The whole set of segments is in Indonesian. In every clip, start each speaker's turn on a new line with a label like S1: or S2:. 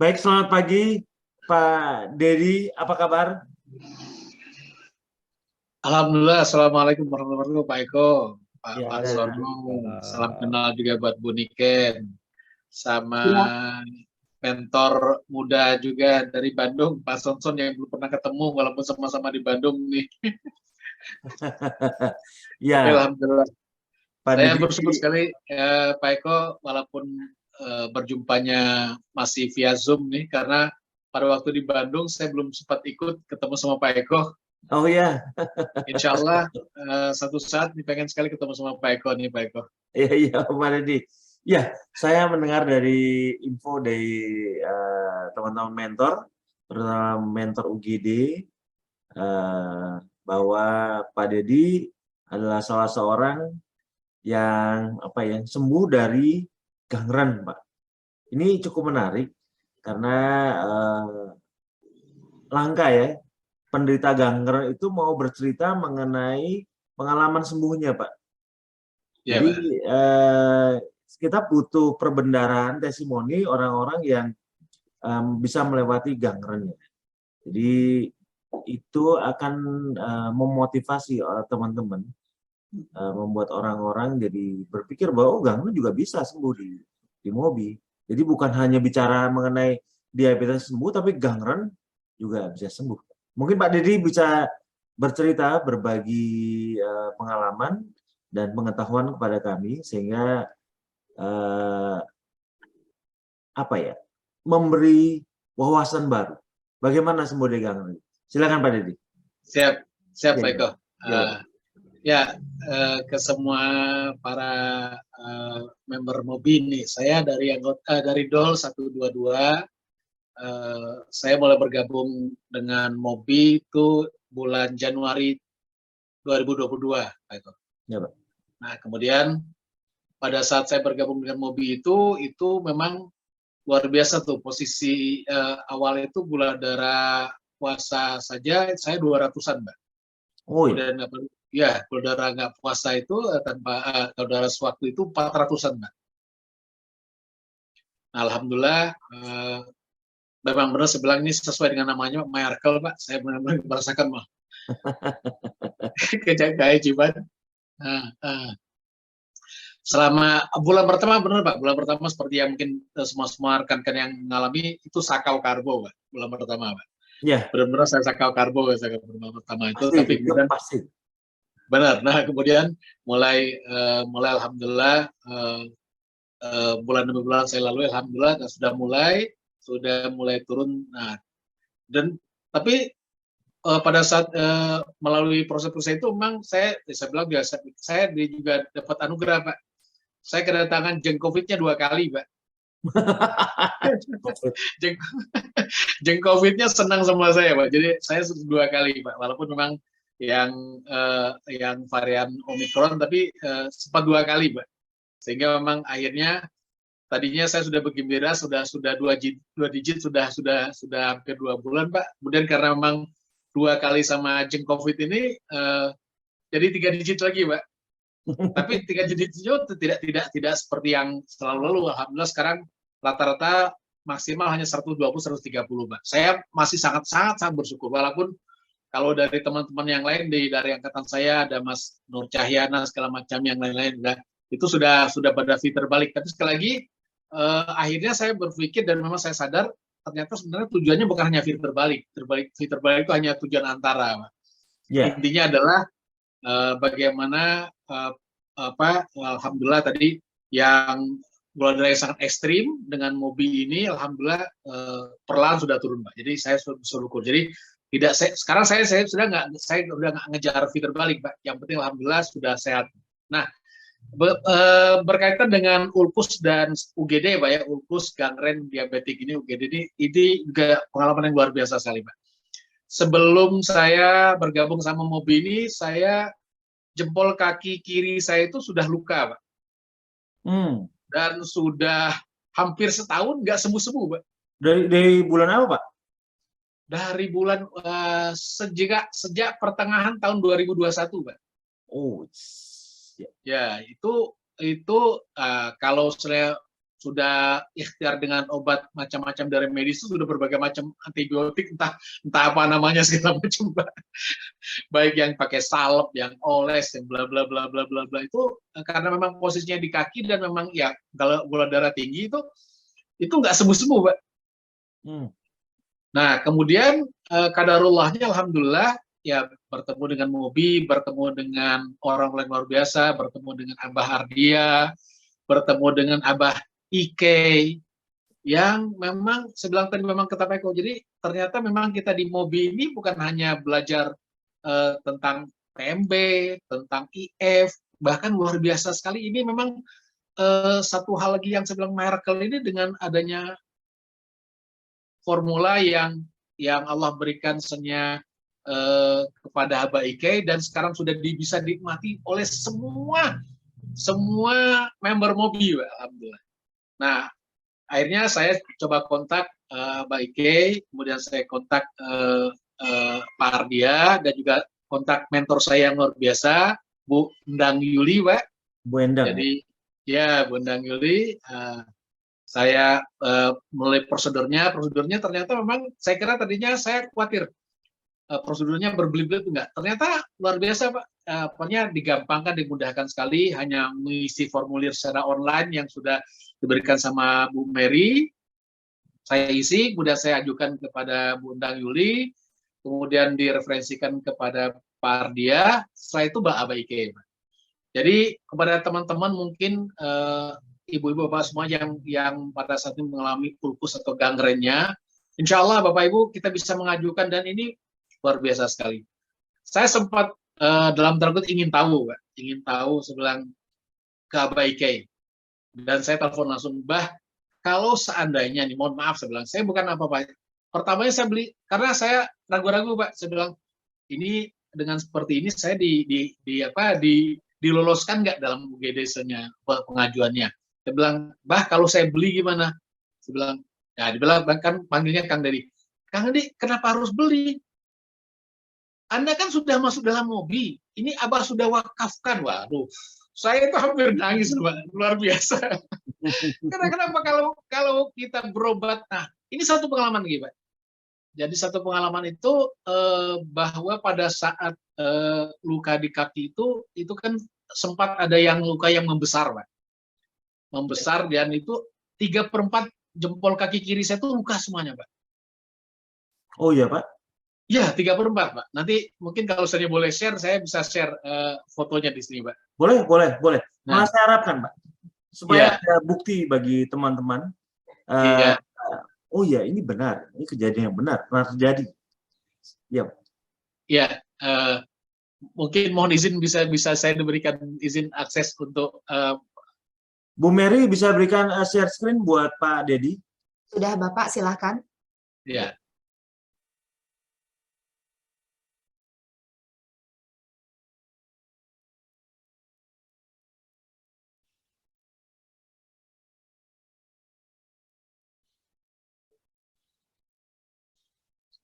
S1: Baik, selamat pagi Pak Dedi, apa kabar?
S2: Alhamdulillah, Assalamualaikum warahmatullahi wabarakatuh, Pak Eko, Pak
S1: Ya,
S2: Warsono, salam kenal juga buat Bu Niken, sama
S1: ya.
S2: mentor muda juga dari Bandung, Pak Sonson yang belum pernah ketemu, walaupun sama-sama di Bandung nih. Tapi
S1: Ya,
S2: Alhamdulillah,
S1: Pak
S2: saya
S1: Dedi.
S2: bersyukur sekali, Pak Eko, walaupun berjumpanya masih via Zoom nih, karena pada waktu di Bandung saya belum sempat ikut ketemu sama Pak Eko.
S1: Oh ya,
S2: Insya Allah satu saat nih pengen sekali ketemu sama Pak Eko nih, Pak Eko.
S1: iya Pak Dedi. Ya, saya mendengar dari info dari teman-teman mentor, terutama mentor UGD, bahwa Pak Dedi adalah salah seorang yang sembuh dari gangren, Pak. Ini cukup menarik karena langka ya. Penderita gangren itu mau bercerita mengenai pengalaman sembuhnya, Pak.
S2: Ya,
S1: Jadi
S2: Pak.
S1: kita butuh perbendaharaan testimoni orang-orang yang bisa melewati gangrennya. Jadi itu akan memotivasi teman-teman, membuat orang-orang jadi berpikir bahwa gangren juga bisa sembuh di MOBI. Jadi bukan hanya bicara mengenai diabetes sembuh, tapi gangren juga bisa sembuh. Mungkin Pak Dedi bisa bercerita, berbagi pengalaman dan pengetahuan kepada kami sehingga memberi wawasan baru. Bagaimana sembuh dari gangren? Silakan Pak Dedi.
S2: Siap, Pak
S1: Ya,
S2: Eko. Ke semua para member MOBI nih, saya dari anggota dari DOL 122. Saya mulai bergabung dengan MOBI itu bulan Januari 2022, Pak Eko.
S1: Ya, Pak.
S2: Nah, kemudian pada saat saya bergabung dengan MOBI itu memang luar biasa tuh posisi awal itu gula darah puasa saja saya 200-an, Mbak.
S1: Oh
S2: Kemudian ya, gula darah nggak puasa itu tanpa gula darah sewaktu itu 400-an, Mbak. Nah, Alhamdulillah memang benar saya bilang ini sesuai dengan namanya miracle, Pak. Saya benar-benar merasakan mah keajaiban. Selama bulan pertama benar, Pak, bulan pertama seperti yang mungkin semua rekan-rekan yang mengalami itu sakau karbo, Pak, bulan pertama, Pak.
S1: Ya.
S2: Benar-benar saya sakau karbo saya bulan pertama itu,
S1: Pasti,
S2: tapi kemudian
S1: pasti.
S2: benar. Nah, kemudian mulai alhamdulillah bulan demi bulan saya lalui, alhamdulillah sudah mulai turun. Nah, dan tapi pada saat melalui proses-proses itu memang saya bilang saya juga dapat anugerah, Pak. Saya kedatangan jeng COVID-nya 2 kali, Pak. jeng COVID-nya senang sama saya, Pak. Jadi saya 2 kali, Pak. Walaupun memang yang varian Omicron, tapi sempat 2 kali, Pak. Sehingga memang akhirnya tadinya saya sudah bergembira, sudah 2 digit, sudah hampir 2 bulan, Pak. Kemudian karena memang 2 kali sama jeng COVID ini, jadi 3 digit lagi, Pak. Tapi 3 digit itu tidak seperti yang selalu lalu. Alhamdulillah sekarang rata-rata maksimal hanya 120-130, Pak. Saya masih sangat bersyukur. Walaupun kalau dari teman-teman yang lain dari angkatan saya ada Mas Nur Cahyana segala macam yang lain-lain itu sudah pada fitur balik. Tapi sekali lagi akhirnya saya berpikir dan memang saya sadar ternyata sebenarnya tujuannya bukan hanya fitur balik. Fitur balik itu hanya tujuan antara, Pak. Yeah. Intinya adalah bagaimana alhamdulillah tadi yang gula darah yang sangat ekstrim dengan MOBI ini alhamdulillah perlahan sudah turun, Pak. Jadi saya bersyukur. Jadi sekarang saya sudah nggak ngejar fitur balik, Pak. Yang penting alhamdulillah sudah sehat. Nah, berkaitan dengan ulkus dan UGD, Pak ya, ulkus gangren diabetik ini, UGD ini juga pengalaman yang luar biasa sekali, Pak. Sebelum saya bergabung sama MOBI ini, saya jempol kaki kiri saya itu sudah luka, Pak. Dan sudah hampir setahun nggak sembuh-sembuh, Pak.
S1: Dari bulan apa, Pak?
S2: Dari bulan sejak pertengahan tahun 2021, Pak.
S1: Oh.
S2: Ya, itu kalau saya sudah ikhtiar dengan obat macam-macam dari medis, itu sudah berbagai macam antibiotik, entah apa namanya segala macam, Pak. Baik yang pakai salep, yang oles, yang bla bla bla bla bla bla, itu karena memang posisinya di kaki dan memang ya kalau gula darah tinggi itu nggak sembuh-sembuh, Pak. Nah, kemudian kadarullahnya alhamdulillah ya bertemu dengan Mobi, bertemu dengan orang-orang luar biasa, bertemu dengan Abah Ardia, bertemu dengan Abah Ike, yang memang saya bilang tadi memang kita Eko. Jadi ternyata memang kita di Mobi ini bukan hanya belajar tentang PMB, tentang IF, bahkan luar biasa sekali. Ini memang satu hal lagi yang saya bilang miracle ini dengan adanya formula yang Allah berikan kepada Abah Ike, dan sekarang sudah bisa dinikmati oleh semua member Mobi, alhamdulillah. Nah, akhirnya saya coba kontak Mbak Ike, kemudian saya kontak Pak Ardia, dan juga kontak mentor saya yang luar biasa, Bu Endang Yuli, Pak.
S1: Bu Endang.
S2: Jadi ya Bu Endang Yuli, saya mulai prosedurnya ternyata memang saya kira tadinya saya khawatir prosedurnya berbelit-belit, enggak. Ternyata luar biasa, Pak. Pokoknya digampangkan, dimudahkan sekali, hanya mengisi formulir secara online yang sudah diberikan sama Bu Mary. Saya isi, kemudian saya ajukan kepada Bu Endang Yuli, kemudian direferensikan kepada Pak Ardia, setelah itu Mbak Abah Ike. Jadi kepada teman-teman mungkin ibu-ibu bapak semua yang pada saat ini mengalami ulkus atau gangrennya, insya Allah Bapak Ibu kita bisa mengajukan, dan ini luar biasa sekali. Saya sempat dalam tanda kutip ingin tahu, Pak. Ingin tahu, saya bilang ke Abah Ike. Dan saya telepon langsung, Bah, kalau seandainya nih, mohon maaf, saya bilang, saya bukan apa-apa. Pertamanya saya beli, karena saya ragu-ragu, Pak. Saya bilang, ini dengan seperti ini saya diloloskan nggak dalam UGD-nya pengajuannya. Saya bilang, Bah, kalau saya beli gimana? Saya bilang, ya dibilang, kan panggilnya Kang Dedi. Kang Dedi, kenapa harus beli? Anda kan sudah masuk dalam Mobi, ini Abah sudah wakafkan. Waduh, saya itu hampir nangis, luar biasa. Karena kenapa kalau kita berobat, nah ini satu pengalaman lagi, Pak. Jadi satu pengalaman itu bahwa pada saat luka di kaki itu kan sempat ada yang luka yang membesar, Pak. Membesar, dan itu 3/4 jempol kaki kiri saya itu luka semuanya, Pak.
S1: Oh iya, Pak?
S2: Ya, 3/4, Pak. Nanti mungkin kalau saya boleh share, saya bisa share fotonya di sini, Pak.
S1: Boleh. Nah, saya harapkan, Pak, supaya ada bukti bagi teman-teman. Oh ya, ini benar. Ini kejadian yang benar, pernah terjadi. Ya.
S2: Ya, mungkin mohon izin bisa saya diberikan izin akses untuk
S1: Bu Mary bisa berikan share screen buat Pak Dedi.
S3: Sudah, Bapak, silakan.
S2: Ya.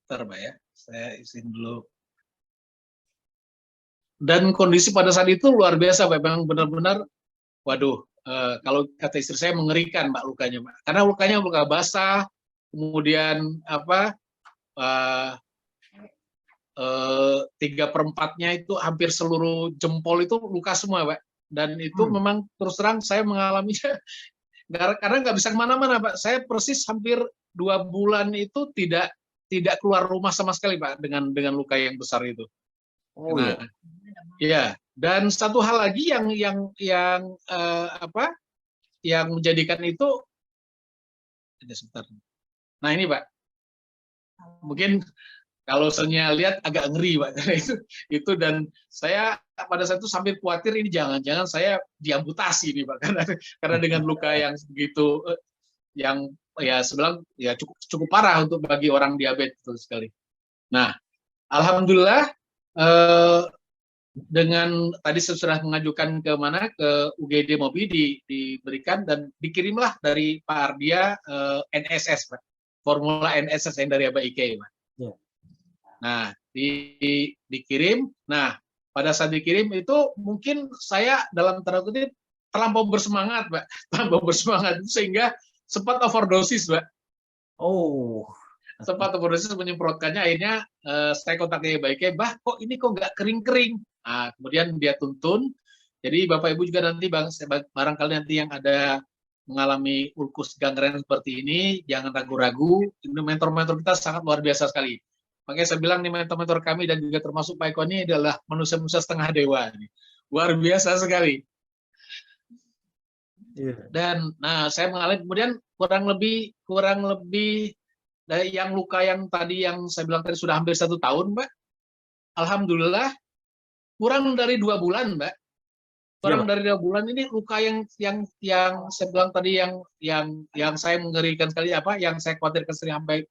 S2: Bentar, Pak ya, saya izin dulu. Dan kondisi pada saat itu luar biasa, Pak. Memang benar-benar, waduh, kalau kata istri saya mengerikan, Pak, lukanya, Pak. Karena lukanya luka basah, kemudian 3/4-nya itu hampir seluruh jempol itu luka semua, Pak. Dan itu memang terus terang saya mengalaminya karena nggak bisa kemana-mana, Pak. Saya persis hampir 2 bulan itu tidak keluar rumah sama sekali, Pak, dengan luka yang besar itu.
S1: Oh,
S2: nah, ya. Dan satu hal lagi yang menjadikan itu, sebentar. Nah ini, Pak, mungkin kalau saya lihat agak ngeri, Pak, karena itu dan saya pada saat itu sambil khawatir ini jangan-jangan saya diamputasi nih, Pak, karena dengan luka yang begitu yang ya sebelah ya cukup parah untuk bagi orang diabetes itu sekali. Nah, alhamdulillah dengan tadi saya sudah mengajukan ke UGD Mobi diberikan dan dikirimlah dari Pak Ardia NSS, Pak. Formula NSS yang dari Abah Ike, Pak.
S1: Ya.
S2: Nah, dikirim. Nah, pada saat dikirim itu mungkin saya dalam tanda kutip terlampau bersemangat, Mbak. Terlampau bersemangat sehingga sempat overdosis, Mbak.
S1: Oh,
S2: Sempat overdosis menyemprotkannya, akhirnya saya kontak baiknya, Mbah, kok ini kok nggak kering-kering? Nah, kemudian dia tuntun. Jadi Bapak Ibu juga nanti barangkali nanti yang ada mengalami ulkus gangren seperti ini, jangan ragu-ragu. Ini mentor-mentor kita sangat luar biasa sekali. Makanya saya bilang nih mentor-mentor kami dan juga termasuk Pak Eko ini adalah manusia-manusia setengah dewa. Luar biasa sekali. Dan nah saya mengalami kemudian kurang lebih dari yang luka yang tadi yang saya bilang tadi sudah hampir 1 tahun, Mbak. Alhamdulillah kurang dari 2 bulan, Mbak. Kurang dari 2 bulan ini luka yang saya bilang tadi yang saya mengerikan sekali yang saya khawatirkan sampai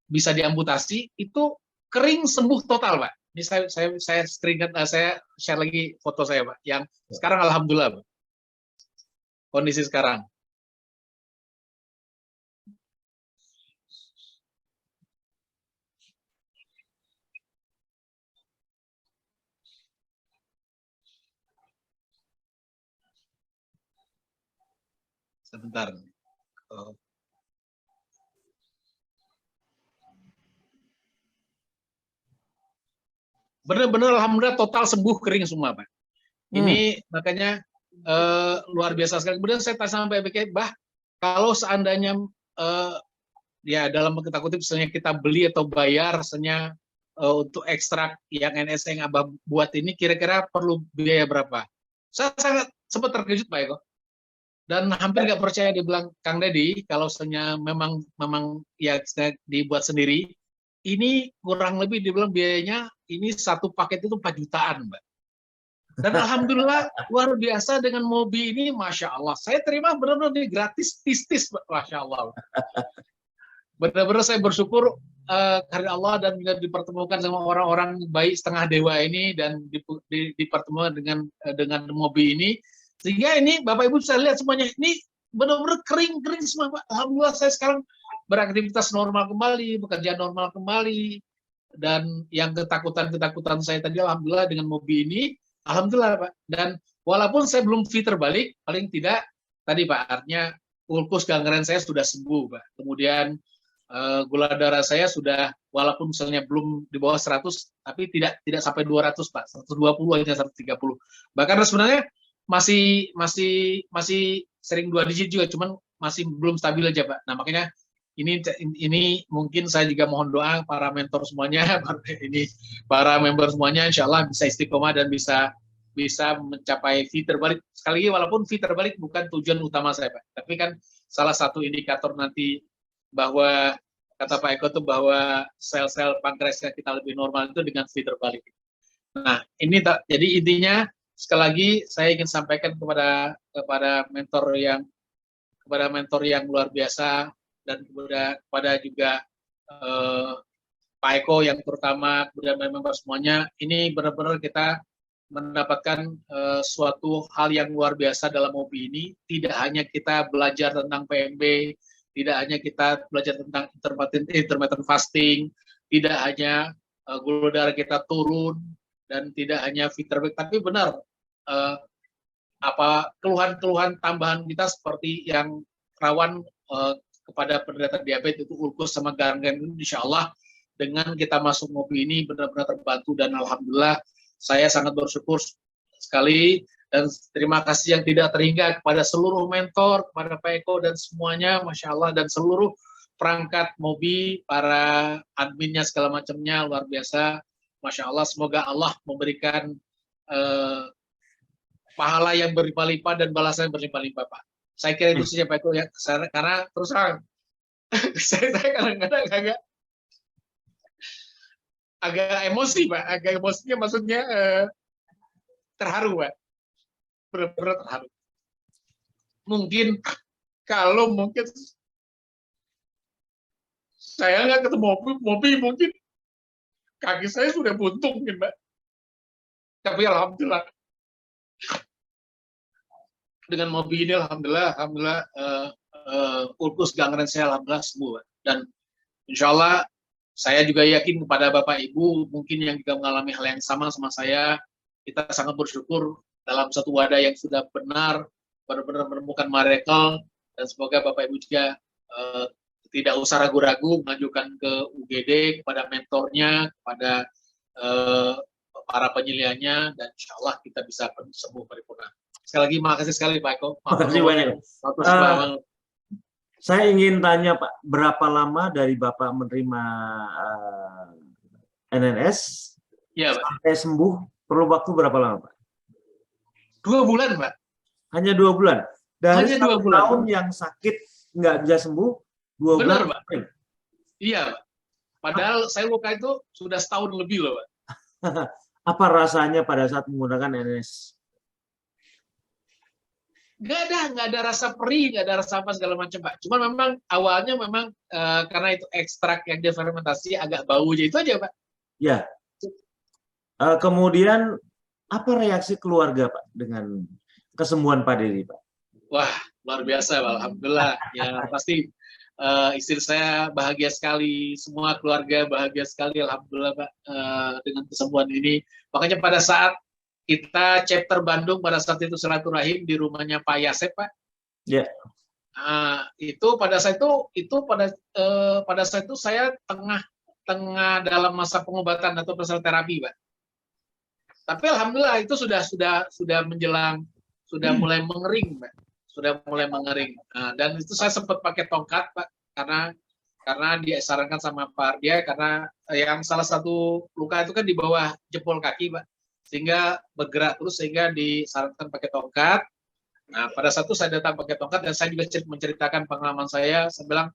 S2: bisa diamputasi itu kering sembuh total, Pak. Ini saya share lagi foto saya, Pak. Yang sekarang alhamdulillah, Pak. Kondisi sekarang. Sebentar. Benar-benar alhamdulillah total sembuh, kering semua, Pak. Ini makanya luar biasa sekali. Kemudian saya tanya sampai BK, Bah, kalau seandainya ya dalam kata kutip misalnya kita beli atau bayar misalnya untuk ekstrak yang NS yang Abah buat ini kira-kira perlu biaya berapa? Saya sangat sempat terkejut, Pak Eko. Dan hampir nggak percaya, dia bilang, Kang Deddy, kalau misalnya memang ya dibuat sendiri, ini kurang lebih dibilang biayanya ini 1 paket itu 4 jutaan, Mbak. Dan alhamdulillah luar biasa dengan mobil ini, Masya Allah. Saya terima benar-benar gratis, tis-tis, Masya Allah. Benar-benar saya bersyukur karena Allah dan juga dipertemukan sama orang-orang baik setengah dewa ini dan dipertemukan dengan mobil ini. Sehingga ini Bapak Ibu bisa lihat semuanya ini benar-benar kering semua, Pak. Alhamdulillah saya sekarang beraktivitas normal kembali, bekerja normal kembali, dan yang ketakutan saya tadi alhamdulillah dengan mobil ini, alhamdulillah, Pak. Dan walaupun saya belum fit terbalik, paling tidak tadi, Pak, artinya ulkus gangren saya sudah sembuh, Pak. Kemudian gula darah saya sudah walaupun misalnya belum di bawah 100, tapi tidak sampai 200, Pak. 120 hingga 130. Bahkan sebenarnya masih sering 2 digit juga, cuman masih belum stabil aja, Pak. Nah, makanya ini mungkin saya juga mohon doa para mentor semuanya, para member semuanya, insya Allah bisa istiqomah dan bisa mencapai fee terbalik. Sekali lagi, walaupun fee terbalik bukan tujuan utama saya, Pak. Tapi kan salah satu indikator nanti bahwa kata Pak Eko itu bahwa sel-sel pankreasnya kita lebih normal itu dengan fee terbalik. Nah, ini jadi intinya sekali lagi saya ingin sampaikan kepada mentor yang luar biasa dan kepada juga Pak Eko yang terutama, kemudian member semuanya, ini benar-benar kita mendapatkan suatu hal yang luar biasa dalam hobi ini. Tidak hanya kita belajar tentang PMB, tidak hanya kita belajar tentang intermittent fasting, tidak hanya gula darah kita turun, dan tidak hanya vitamin, tapi benar keluhan-keluhan tambahan kita seperti yang rawan kepada penderita diabetes itu ulkus sama gangren, insya Allah dengan kita masuk mobil ini benar-benar terbantu, dan alhamdulillah saya sangat bersyukur sekali dan terima kasih yang tidak terhingga kepada seluruh mentor, kepada Pak Eko dan semuanya, Masya Allah, dan seluruh perangkat mobil, para adminnya segala macamnya, luar biasa, Masya Allah. Semoga Allah memberikan pahala yang berlimpah-limpah dan balasan yang berlimpah-limpah, Pak. Saya kira itu saja, Pak Eko, ya, karena terus terang saya kadang-kadang agak emosi, Pak. Agak emosinya maksudnya terharu, Pak. Benar-benar terharu. Mungkin saya nggak ketemu mobil, mungkin kaki saya sudah buntung, mungkin, Pak. Tapi alhamdulillah dengan mobil ini, alhamdulillah ulkus gangren saya alhamdulillah sembuh, Pak. Dan insya Allah saya juga yakin kepada Bapak Ibu mungkin yang juga mengalami hal yang sama saya, kita sangat bersyukur dalam satu wadah yang sudah benar-benar menemukan miracle, dan semoga Bapak Ibu juga tidak usah ragu-ragu mengajukan ke UGD, kepada mentornya, kepada para penyelianya, dan insya Allah kita bisa sembuh paripurna. Sekali lagi, makasih sekali Pak Eko.
S1: Makasih banyak. Saya ingin tanya Pak, berapa lama dari Bapak menerima NNS
S2: ya, Pak,
S1: sampai sembuh? Perlu waktu berapa lama Pak?
S2: 2 bulan Pak.
S1: Hanya 2 bulan? Dari
S2: Hanya 2 bulan.
S1: Tahun yang sakit nggak bisa sembuh, 2 bulan?
S2: Benar Pak. Iya Pak. Padahal saya luka itu sudah setahun lebih loh Pak.
S1: Apa rasanya pada saat menggunakan NNS?
S2: Nggak ada rasa perih, nggak ada rasa apa segala macam Pak. Cuma memang awalnya memang karena itu ekstrak yang difermentasi agak bau aja, itu aja Pak.
S1: Ya. Kemudian apa reaksi keluarga Pak dengan kesembuhan Pak Dedi Pak?
S2: Wah, luar biasa Pak. Alhamdulillah. Ya pasti istri saya bahagia sekali, semua keluarga bahagia sekali, alhamdulillah Pak, dengan kesembuhan ini. Makanya pada saat kita chapter Bandung pada saat itu silaturahim di rumahnya Pak Yasep Pak.
S1: Ya.
S2: Itu pada saat itu saya tengah dalam masa pengobatan atau proses terapi Pak. Tapi alhamdulillah itu sudah menjelang, sudah mulai mengering Pak. Sudah mulai mengering. Dan itu saya sempat pakai tongkat Pak, karena disarankan sama Pak Ardia, karena yang salah satu luka itu kan di bawah jempol kaki Pak, sehingga bergerak terus, sehingga disarankan pakai tongkat. Nah pada saat itu saya datang pakai tongkat, dan saya juga menceritakan pengalaman saya bilang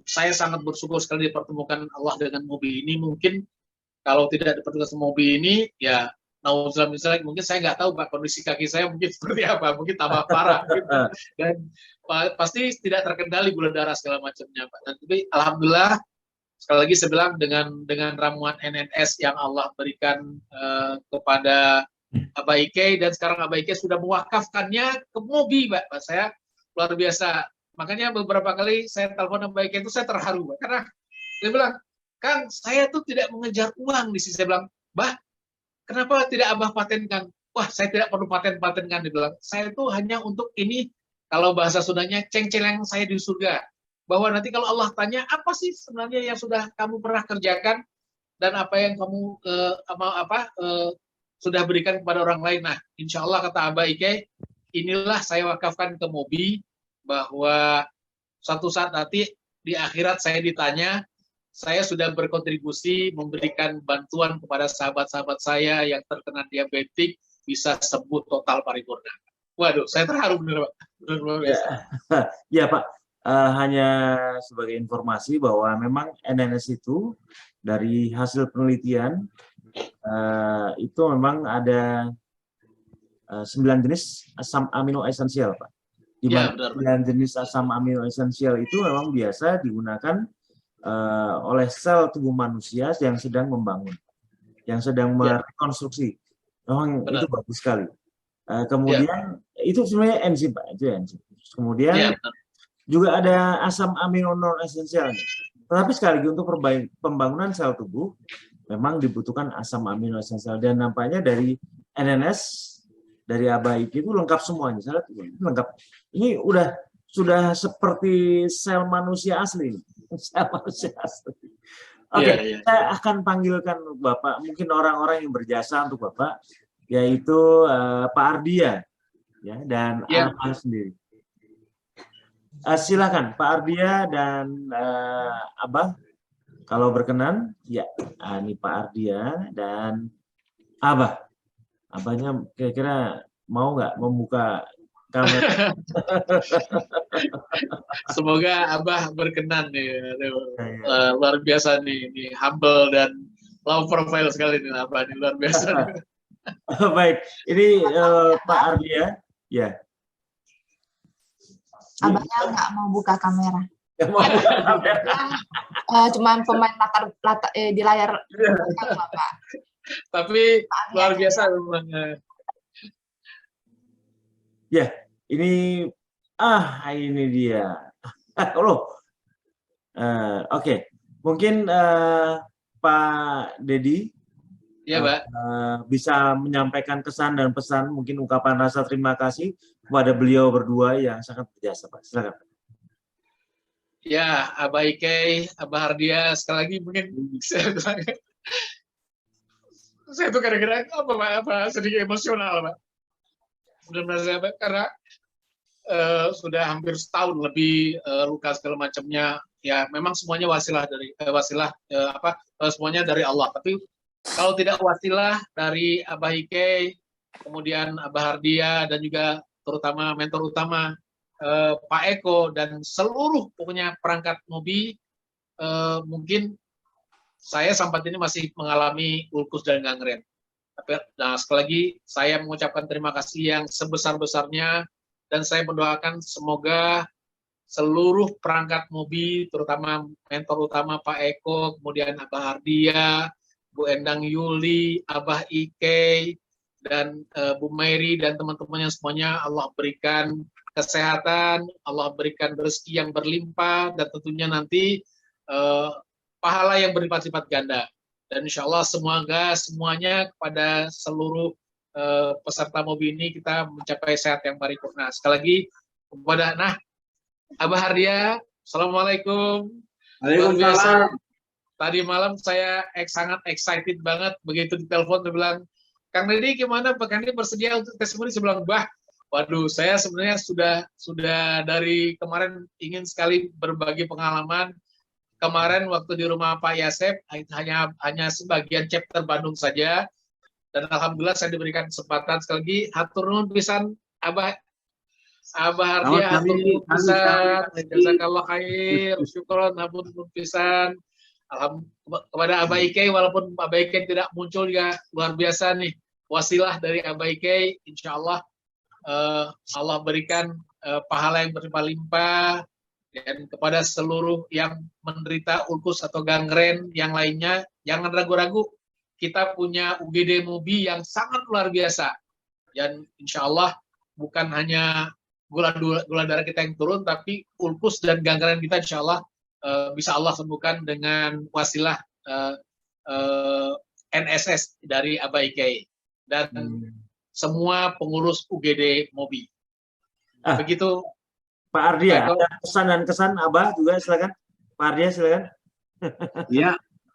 S2: saya sangat bersyukur sekali dipertemukan Allah dengan mobil ini. Mungkin kalau tidak dipertemukan mobil ini, ya misalnya mungkin saya nggak tahu Pak, kondisi kaki saya mungkin seperti apa, mungkin tambah parah gitu. Dan pasti tidak terkendali gula darah segala macamnya Pak. Dan tapi alhamdulillah sekali lagi saya bilang dengan ramuan NNS yang Allah berikan kepada Abah Ike, dan sekarang Abah Ike sudah mewakafkannya ke Mobi Pak. Saya luar biasa. Makanya beberapa kali saya telepon Abah Ike itu saya terharu Pak, karena dia bilang, Kang, saya tuh tidak mengejar uang di sini. Saya bilang, Bah, kenapa tidak Abah patenkan? Wah, saya tidak perlu patenkan, dia bilang. Saya itu hanya untuk ini, kalau bahasa Sundanya, ceng-celeng saya di surga. Bahwa nanti kalau Allah tanya, apa sih sebenarnya yang sudah kamu pernah kerjakan, dan apa yang kamu sudah berikan kepada orang lain. Nah, insya Allah kata Abah Ike, inilah saya wakafkan ke Mobi, bahwa suatu saat nanti di akhirat saya ditanya, saya sudah berkontribusi memberikan bantuan kepada sahabat-sahabat saya yang terkena diabetik bisa sembuh total paripurna. Waduh, saya terharu benar Pak.
S1: Ya Pak, hanya sebagai informasi bahwa memang NNS itu dari hasil penelitian itu memang ada 9 jenis asam amino esensial Pak. Di mana 9 jenis asam amino esensial itu memang biasa digunakan oleh sel tubuh manusia yang sedang membangun, yang sedang merekonstruksi. Memang itu bagus sekali. Kemudian itu sebenarnya enzim Pak, itu enzim. Kemudian juga ada asam amino non esensial. Tetapi sekali lagi untuk pembangunan sel tubuh memang dibutuhkan asam amino esensial, dan nampaknya dari NNS dari Abah Ike itu lengkap semuanya. Saya lihat lengkap. Ini sudah seperti sel manusia asli. Oke, saya akan panggilkan Bapak, mungkin orang-orang yang berjasa untuk Bapak, yaitu Pak Ardia, ya, dan Alma sendiri. Silakan Pak Ardia dan Abah, kalau berkenan, ya, ini Pak Ardia dan Abah. Abahnya kira-kira mau nggak membuka kamera?
S2: Semoga Abah berkenan nih. Luar biasa nih, humble dan low profile sekali nih Abah, nih luar biasa.
S1: Baik, ini Pak Ardia, ya.
S3: Abahnya nggak mau buka kamera. Cuma pemain latar di layar Bapak.
S2: Tapi luar biasa memang.
S1: Ya, ini ini dia. Oke. Mungkin Pak Dedi
S2: Iya, Pak.
S1: bisa menyampaikan kesan dan pesan, mungkin ungkapan rasa terima kasih kepada beliau berdua yang sangat berjasa, Pak. Silakan.
S2: Ya, Abah Ike, Abah Hardia, sekali lagi mungkin saya tuh kadang-kadang sedikit emosional, Pak. Benar-benar saya, Pak, karena sudah hampir setahun lebih luka segala macamnya. Ya, memang semuanya wasilah dari semuanya dari Allah. Tapi kalau tidak wasilah dari Abah Ike, kemudian Abah Hardia, dan juga terutama mentor utama Pak Eko dan seluruh pokoknya perangkat Mobi, mungkin saya sampai ini masih mengalami ulkus dan gangren. Nah, sekali lagi saya mengucapkan terima kasih yang sebesar-besarnya, dan saya mendoakan semoga seluruh perangkat Mobi, terutama mentor utama Pak Eko, kemudian Abah Hardia, Bu Endang Yuli, Abah Ike, dan Bu Mary dan teman-temannya semuanya, Allah berikan kesehatan, Allah berikan rezeki yang berlimpah, dan tentunya nanti pahala yang berlipat-lipat ganda. Dan insya Allah semuanya kepada seluruh peserta Mobi ini kita mencapai sehat yang paripurna. Sekali lagi kepada Abah Hardia, Assalamualaikum. Luar biasa. Tadi malam saya sangat excited banget begitu ditelepon, dia bilang, Kang Deddy gimana? Pak Kang Deddy bersedia untuk testimoni? Saya bilang, waduh, saya sebenarnya sudah dari kemarin ingin sekali berbagi pengalaman. Kemarin waktu di rumah Pak Yasep hanya sebagian chapter Bandung saja, dan alhamdulillah saya diberikan kesempatan. Sekali lagi hatur nuhun pisan Abah Hardia, hatur nuhun pisan, jazakallah khair, syukron, hatur nuhun pisan. Kepada Abah Ike, walaupun Abah Ike tidak muncul juga luar biasa nih, wasilah dari Abah Ike, insya Allah Allah berikan pahala yang berlimpah-limpah. Dan kepada seluruh yang menderita ulkus atau gangren yang lainnya, jangan ragu-ragu, kita punya UGD Mobi yang sangat luar biasa. Dan insya Allah bukan hanya gula darah kita yang turun, tapi ulkus dan gangren kita insya Allah bisa Allah sembuhkan dengan wasilah NSS dari Abah Ike dan semua pengurus UGD Mobi. Begitu.
S1: Pak Ardia, ada pesan dan kesan Abah juga, silakan. Pak Ardia, silakan.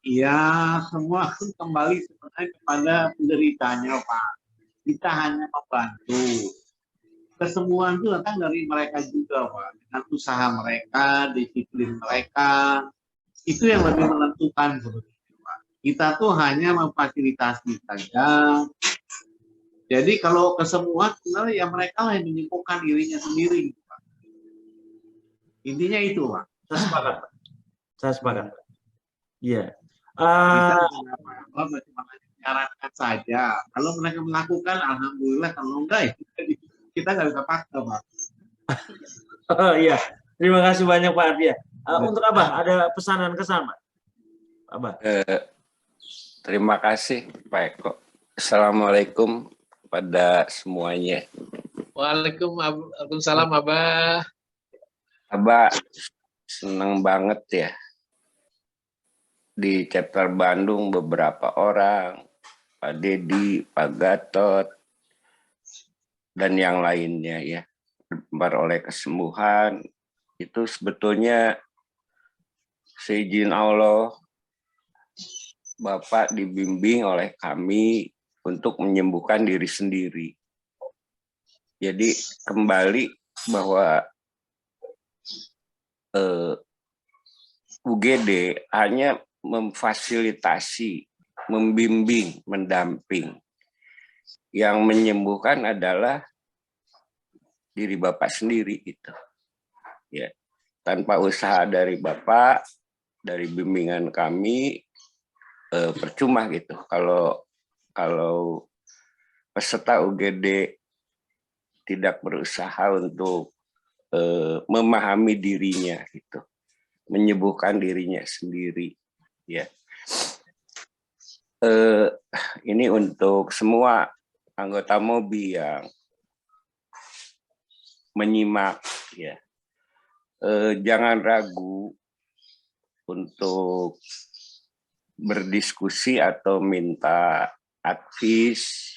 S4: Iya, semua kembali sebenarnya kepada penderitanya, Pak. Kita hanya membantu. Kesembuhan itu datang dari mereka juga, Pak. Dengan usaha mereka, disiplin mereka, itu yang lebih menentukan sebetulnya, Pak. Kita tuh hanya memfasilitasi saja. Jadi kalau kesembuhan sebenarnya ya mereka lah yang menyembuhkan dirinya sendiri. Intinya itu, Pak.
S1: Saya sepakat. Iya.
S4: Kita menyarankan saja. Kalau mereka melakukan, alhamdulillah. Kalau enggak, kita nggak bisa paksa, Pak.
S1: Iya. Terima kasih banyak, Pak Ardia. Untuk Abah, ada pesan dan kesan, Pak? Abah.
S5: Terima kasih, Pak Eko. Assalamualaikum kepada semuanya.
S2: Waalaikumsalam, Abah.
S5: Abah senang banget ya di chapter Bandung beberapa orang, Pak Deddy, Pak Gatot, dan yang lainnya ya, memperoleh kesembuhan. Itu sebetulnya seizin Allah, Bapak dibimbing oleh kami untuk menyembuhkan diri sendiri. Jadi kembali bahwa UGD hanya memfasilitasi, membimbing, mendamping. Yang menyembuhkan adalah diri Bapak sendiri itu. Ya, tanpa usaha dari Bapak, dari bimbingan kami, percuma gitu. Kalau peserta UGD tidak berusaha untuk memahami dirinya gitu, menyembuhkan dirinya sendiri ya. Ini untuk semua anggota Mobi yang menyimak ya, jangan ragu untuk berdiskusi atau minta advis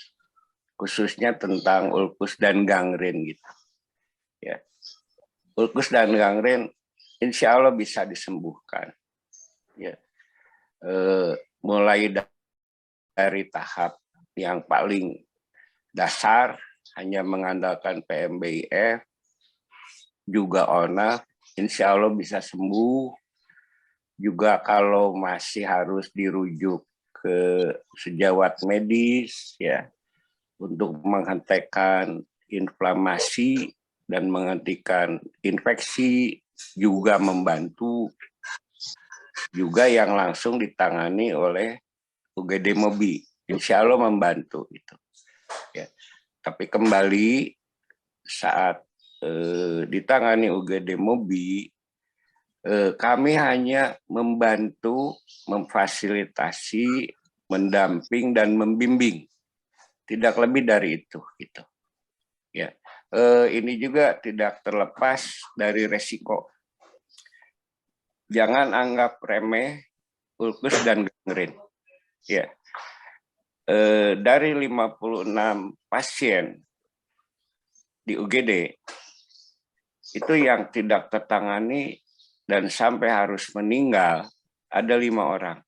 S5: khususnya tentang ulkus dan gangren gitu. Ya. Ulkus dan gangren insya Allah bisa disembuhkan. Ya. Mulai dari tahap yang paling dasar hanya mengandalkan PMBIF, juga ONAF, insya Allah bisa sembuh. Juga kalau masih harus dirujuk ke sejawat medis, ya, untuk menghentikan inflamasi dan menghentikan infeksi, juga membantu. Juga yang langsung ditangani oleh UGD MOBI, insya Allah membantu itu. Ya. Tapi kembali saat ditangani UGD MOBI, kami hanya membantu, memfasilitasi, mendamping dan membimbing, tidak lebih dari itu. Gitu. Ya, ini juga tidak terlepas dari resiko. Jangan anggap remeh ulkus dan gangren. Ya, dari 56 pasien di UGD itu yang tidak tertangani dan sampai harus meninggal ada 5 orang.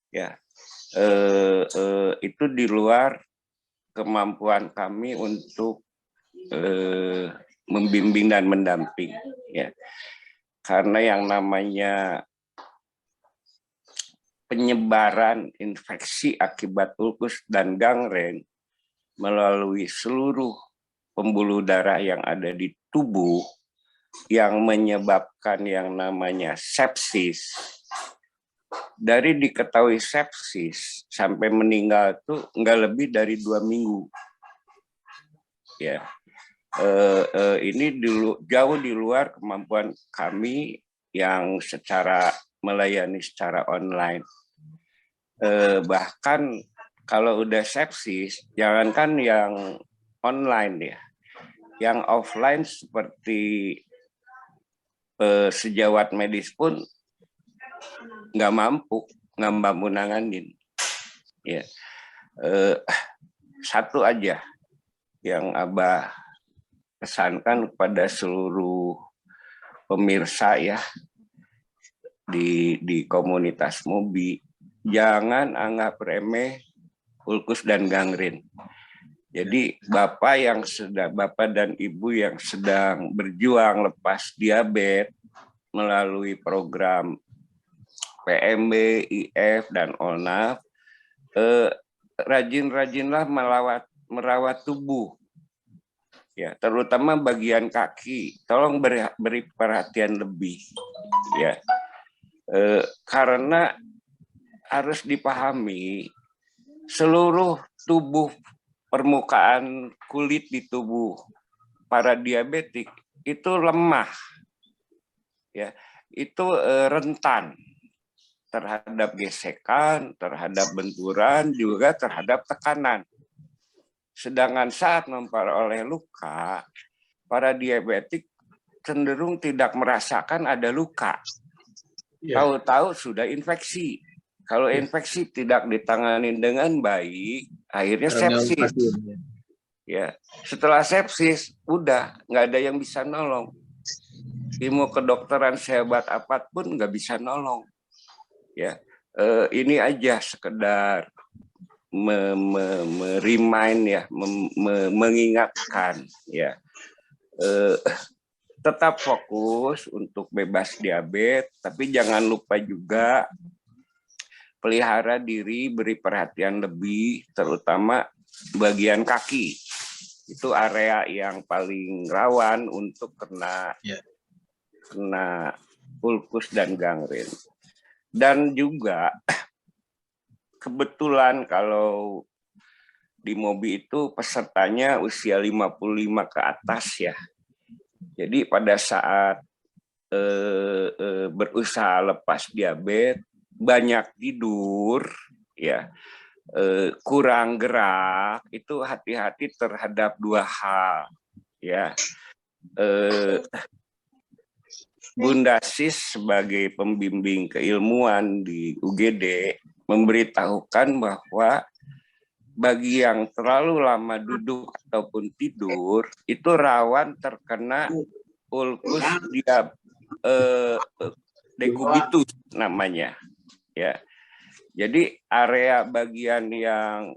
S5: Ya, itu di luar kemampuan kami untuk membimbing dan mendamping. Ya, karena yang namanya penyebaran infeksi akibat ulkus dan gangren melalui seluruh pembuluh darah yang ada di tubuh yang menyebabkan yang namanya sepsis. Dari diketahui sepsis sampai meninggal itu enggak lebih dari 2 minggu. Ya, ini jauh di luar kemampuan kami yang melayani secara online. Bahkan kalau udah sepsis, jangankan yang online ya, yang offline seperti sejawat medis pun nggak mampu nanganin. Ya, satu aja yang Abah pesankan kepada seluruh pemirsa ya di komunitas MOBI, jangan anggap remeh ulkus dan gangren. Jadi Bapak dan Ibu yang sedang berjuang lepas diabetes melalui program PMB, IF, dan ONAF, rajin-rajinlah merawat tubuh. Ya, terutama bagian kaki, tolong beri perhatian lebih. Ya, karena harus dipahami seluruh tubuh permukaan kulit di tubuh para diabetik itu lemah, ya, itu rentan terhadap gesekan, terhadap benturan, juga terhadap tekanan. Sedangkan saat memperoleh luka, para diabetik cenderung tidak merasakan ada luka. Tahu-tahu sudah infeksi. Kalau infeksi tidak ditangani dengan baik, akhirnya sepsis. Ya, setelah sepsis, udah nggak ada yang bisa nolong. Ilmu kedokteran sehebat apapun nggak bisa nolong. Ya, ini aja sekedar remind ya, mengingatkan ya. Tetap fokus untuk bebas diabetes, tapi jangan lupa juga pelihara diri, beri perhatian lebih, terutama bagian kaki. Itu area yang paling rawan untuk kena ulkus dan gangren. Dan juga kebetulan kalau di MOBI itu pesertanya usia 55 ke atas ya. Jadi pada saat berusaha lepas diabetes, banyak tidur, ya, kurang gerak, itu hati-hati terhadap 2 hal, ya. Bunda Sis sebagai pembimbing keilmuan di UGD memberitahukan bahwa bagi yang terlalu lama duduk ataupun tidur itu rawan terkena ulkus decubitus namanya, ya. Jadi area bagian yang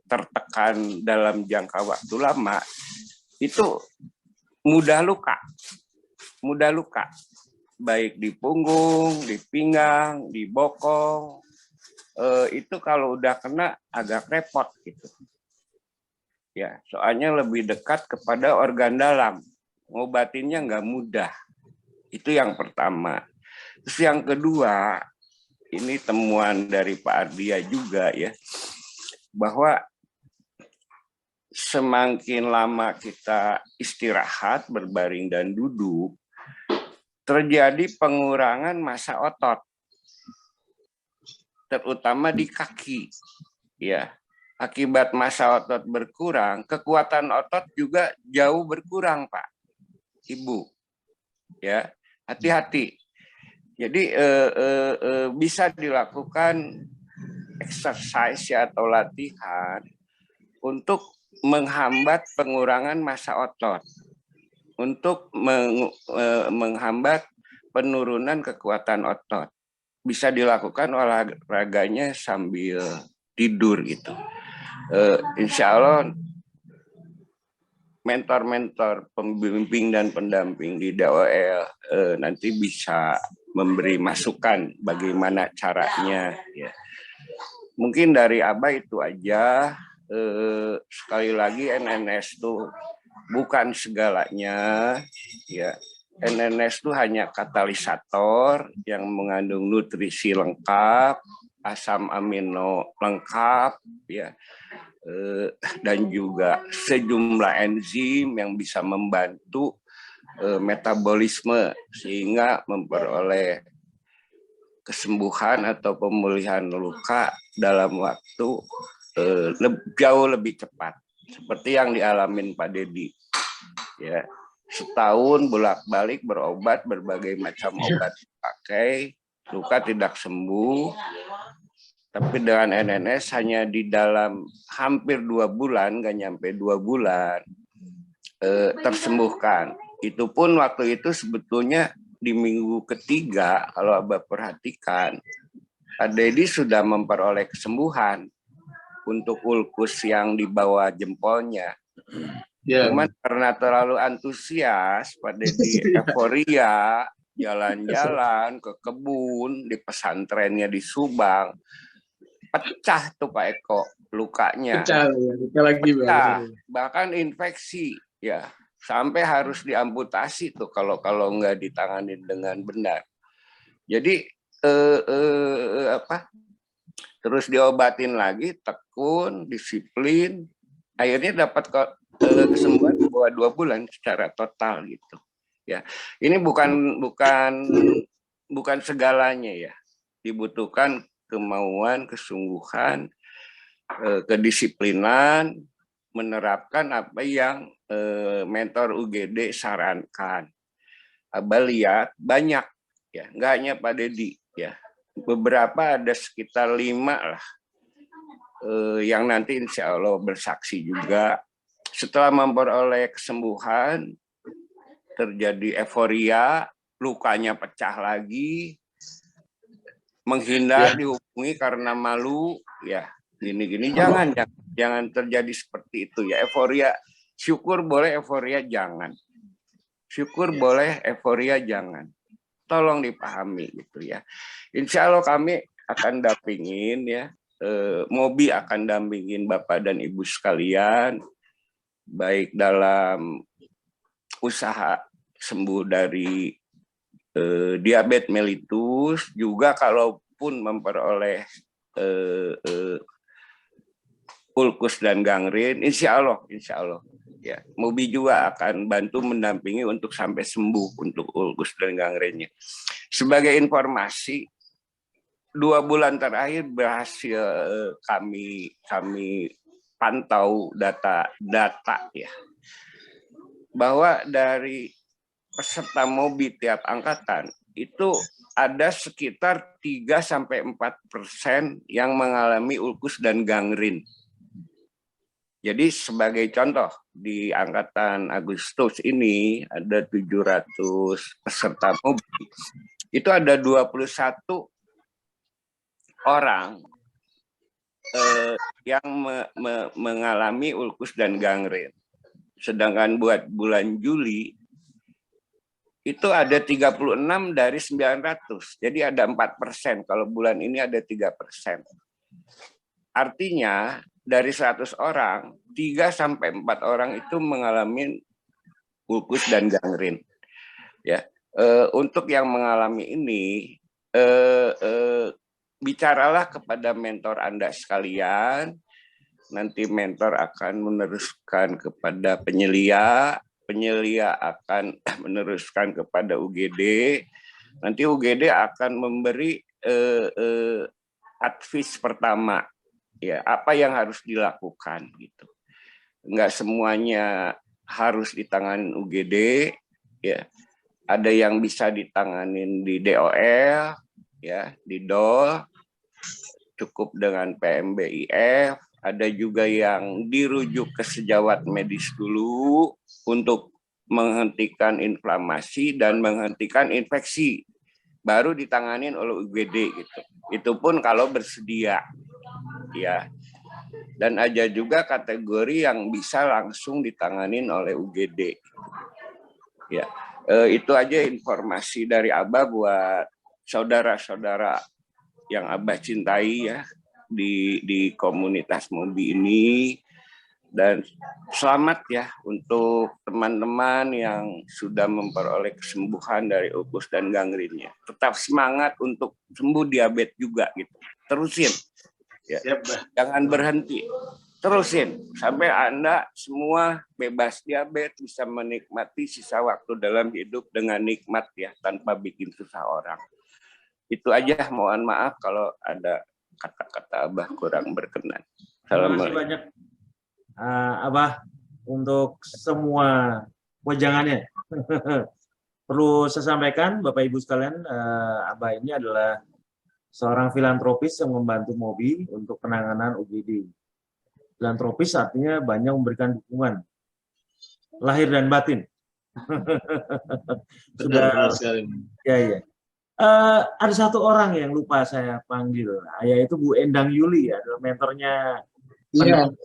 S5: tertekan dalam jangka waktu lama itu mudah luka, baik di punggung, di pinggang, di bokong. Itu kalau udah kena agak repot gitu. Ya, soalnya lebih dekat kepada organ dalam, ngobatinnya nggak mudah. Itu yang pertama. Terus yang kedua, ini temuan dari Pak Ardia juga ya, bahwa semakin lama kita istirahat, berbaring dan duduk, terjadi pengurangan massa otot, terutama di kaki. Ya, akibat massa otot berkurang, kekuatan otot juga jauh berkurang, Pak, Ibu. Ya, hati-hati. Jadi bisa dilakukan exercise atau latihan untuk menghambat pengurangan massa otot, untuk menghambat penurunan kekuatan otot. Bisa dilakukan olahraganya sambil tidur gitu. Insya Allah mentor-mentor pembimbing dan pendamping di DOL nanti bisa memberi masukan bagaimana caranya. Ya. Mungkin dari Abah itu aja. Sekali lagi NNS itu bukan segalanya. Ya. NNS itu hanya katalisator yang mengandung nutrisi lengkap, asam amino lengkap, ya. Dan juga sejumlah enzim yang bisa membantu metabolisme sehingga memperoleh kesembuhan atau pemulihan luka dalam waktu jauh lebih cepat seperti yang dialamin Pak Dedi, ya. Setahun bolak-balik berobat, berbagai macam obat dipakai, luka tidak sembuh. Tapi dengan NNS hanya di dalam hampir 2 bulan, nggak nyampe 2 bulan, tersembuhkan. Itu pun waktu itu sebetulnya di minggu ketiga, kalau Abah perhatikan, Pak Dedi sudah memperoleh kesembuhan untuk ulkus yang di bawah jempolnya. Yeah. Cuman karena terlalu antusias, Pak Dedi euforia, jalan-jalan ke kebun, di pesantrennya di Subang, pecah tuh Pak Eko lukanya. Pecah lagi, pecah. Bahkan infeksi, ya. Sampai harus diamputasi tuh kalau nggak ditangani dengan benar. Jadi terus diobatin lagi, tekun, disiplin, akhirnya dapat kesembuhan di bawah 2 bulan secara total gitu. Ya, ini bukan segalanya ya. Dibutuhkan kemauan, kesungguhan, kedisiplinan, menerapkan apa yang mentor UGD sarankan. Abah lihat banyak, ya, nggak hanya Pak Dedi, ya, beberapa ada sekitar 5 lah, yang nanti insya Allah bersaksi juga. Setelah memperoleh kesembuhan, terjadi euforia, lukanya pecah lagi, menghindar, dihubungi karena malu, ya, gini-gini, jangan terjadi seperti itu ya. Euforia, syukur boleh, euforia jangan. Syukur boleh, euforia jangan. Tolong dipahami gitu ya. Insya Allah kami akan dampingin ya. Mobi akan dampingin Bapak dan Ibu sekalian, baik dalam usaha sembuh dari diabetes mellitus, juga kalaupun memperoleh ulkus dan gangren, insya Allah ya, Mobi juga akan bantu mendampingi untuk sampai sembuh untuk ulkus dan gangrennya. Sebagai informasi, 2 bulan terakhir berhasil kami pantau data ya, bahwa dari peserta Mobi tiap angkatan itu ada sekitar 3-4% yang mengalami ulkus dan gangren. Jadi sebagai contoh, di Angkatan Agustus ini ada 700 peserta mobil. Itu ada 21 orang yang mengalami ulkus dan gangren. Sedangkan buat bulan Juli itu ada 36 dari 900. Jadi ada 4%. Kalau bulan ini ada 3%. Artinya dari 100 orang, 3-4 orang itu mengalami ulkus dan gangren. Ya, untuk yang mengalami ini, bicaralah kepada mentor Anda sekalian. Nanti mentor akan meneruskan kepada penyelia, penyelia akan meneruskan kepada UGD. Nanti UGD akan memberi advice pertama, ya apa yang harus dilakukan gitu. Enggak semuanya harus ditanganin UGD, ya. Ada yang bisa ditanganin di DOL, ya, di DOL, cukup dengan PMBIF. Ada juga yang dirujuk ke sejawat medis dulu untuk menghentikan inflamasi dan menghentikan infeksi, baru ditanganin oleh UGD gitu. Itu pun kalau bersedia, ya. Dan ada juga kategori yang bisa langsung ditanganin oleh UGD, ya. Itu aja informasi dari Abah buat saudara-saudara yang Abah cintai ya di komunitas Mobi ini. Dan selamat ya untuk teman-teman yang sudah memperoleh kesembuhan dari ulkus dan gangrennya. Tetap semangat untuk sembuh diabetes juga gitu. Terusin. Ya. Jangan berhenti. Terusin sampai Anda semua bebas diabetes, bisa menikmati sisa waktu dalam hidup dengan nikmat ya, tanpa bikin susah orang. Itu aja, mohon maaf kalau ada kata-kata Abah kurang berkenan.
S1: Terima kasih banyak Abah untuk semua wejangannya. Perlu saya sampaikan Bapak Ibu sekalian, Abah ini adalah seorang filantropis yang membantu Mobi untuk penanganan UGD. Filantropis artinya banyak memberikan dukungan lahir dan batin. Sudah ya. Ada satu orang yang lupa saya panggil, yaitu Bu Endang Yuli, adalah mentornya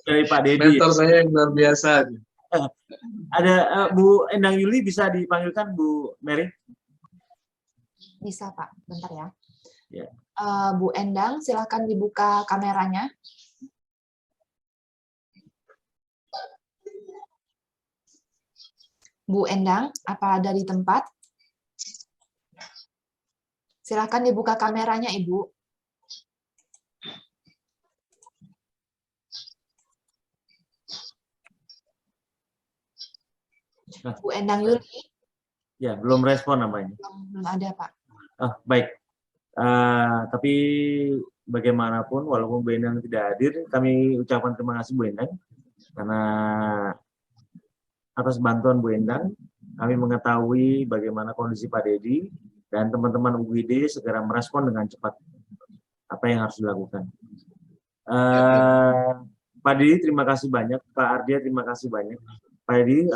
S1: dari Pak Dedi.
S2: Mentor saya yang luar biasa.
S1: Ada Bu Endang Yuli, bisa dipanggilkan Bu Mary?
S3: Bisa Pak, bentar ya.
S1: Ya.
S3: Bu Endang, silahkan dibuka kameranya. Bu Endang, apa ada di tempat? Silahkan dibuka kameranya, Ibu.
S1: Nah.
S3: Bu Endang Yuli?
S1: Ya, belum respon namanya.
S3: Belum ada, Pak.
S1: Baik. Tapi bagaimanapun, walaupun Bu Endang tidak hadir, kami ucapkan terima kasih Bu Endang. Karena atas bantuan Bu Endang, kami mengetahui bagaimana kondisi Pak Dedi, dan teman-teman UGD segera merespon dengan cepat apa yang harus dilakukan. Pak Dedi, terima kasih banyak. Pak Ardia, terima kasih banyak. Pak Dedi,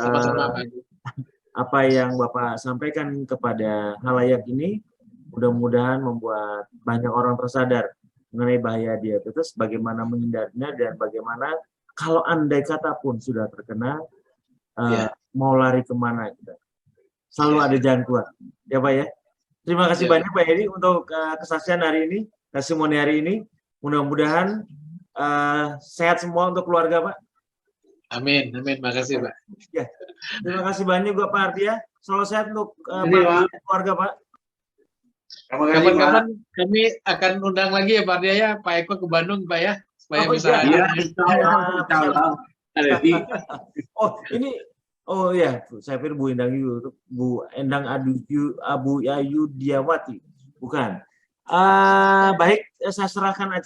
S1: apa yang Bapak sampaikan kepada halayak ini, mudah-mudahan membuat banyak orang tersadar mengenai bahaya diabetes, bagaimana menghindarinya, dan bagaimana kalau andai kata pun sudah terkena, mau lari kemana kita. Selalu ada jalan keluar. Ya Pak ya. Terima kasih banyak Pak Edi untuk kesaksian hari ini, testimoni hari ini. Mudah-mudahan sehat semua untuk keluarga Pak.
S2: Amin, amin. Makasih Pak.
S1: Ya. Terima kasih banyak juga Pak Ardia. Selalu sehat untuk keluarga Pak.
S2: Kapan-kapan kami akan undang lagi ya Pak Ardia ya, Pak Eko ke Bandung Pak ya, supaya bisa hadir.
S1: Oh ya, saya pikir Bu Endang Yuli, Bu Endang Abu Yayudiawati, bukan. Baik, saya serahkan aja.